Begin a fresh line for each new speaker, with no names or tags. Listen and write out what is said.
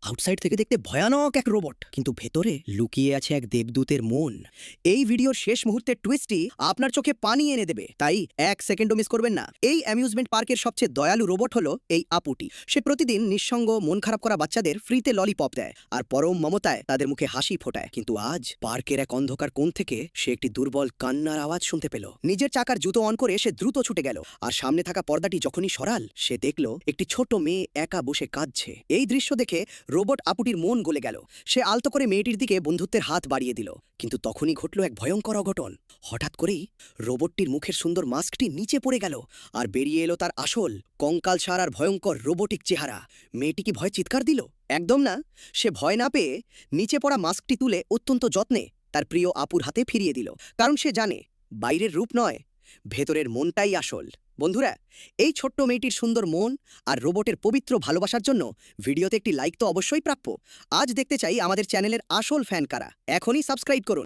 Outside থেকে দেখতে ভয়ানক এক রোবট, কিন্তু ভেতরে লুকিয়ে আছে এক দেবদূতের মন। এই ভিডিওর শেষ মুহূর্তের টুইস্টই আপনার চোখে পানি এনে দেবে, তাই এক সেকেন্ডও মিস করবেন না। এই অ্যামিউজমেন্ট পার্কের সবচেয়ে দয়ালু রোবট হলো এই আপুটি। সে প্রতিদিন নিঃসঙ্গ মন খারাপ করা বাচ্চাদের ফ্রিতে ললিপপ দেয় আর পরম মমতায় তাদের মুখে হাসি ফোটায়। কিন্তু আজ পার্কের এক অন্ধকার কোণ থেকে সে একটি দুর্বল কান্নার আওয়াজ শুনতে পেল। নিজের চাকার জুতো অন করে সে দ্রুত ছুটে গেল, আর সামনে থাকা পর্দাটি যখনই সরাল সে দেখল একটি ছোট মেয়ে একা বসে কাঁদছে। এই দৃশ্য দেখে রোবট আপুটির মন গলে গেল। সে আলতো করে মেয়েটির দিকে বন্ধুত্বের হাত বাড়িয়ে দিল, কিন্তু তখনই ঘটল এক ভয়ঙ্কর অঘটন। হঠাৎ করেই রোবটটির মুখের সুন্দর মাস্কটি নিচে পড়ে গেল, আর বেরিয়ে এলো তার আসল কঙ্কালসার আর ভয়ঙ্কর রোবটিক চেহারা। মেয়েটি কি ভয় চিৎকার দিল? একদম না। সে ভয় না পেয়ে নিচে পড়া মাস্কটি তুলে অত্যন্ত যত্নে তার প্রিয় আপুর হাতে ফিরিয়ে দিল, কারণ সে জানে বাইরের রূপ নয়, ভেতরের মনটাই আসল। বন্ধুরা, এই ছোট্ট মেয়েটির সুন্দর মন আর রোবটের পবিত্র ভালোবাসার জন্য ভিডিওতে একটি লাইক তো অবশ্যই প্রাপ্য। আজ দেখতে চাই আমাদের চ্যানেলের আসল ফ্যান কারা। এখনই সাবস্ক্রাইব করুন।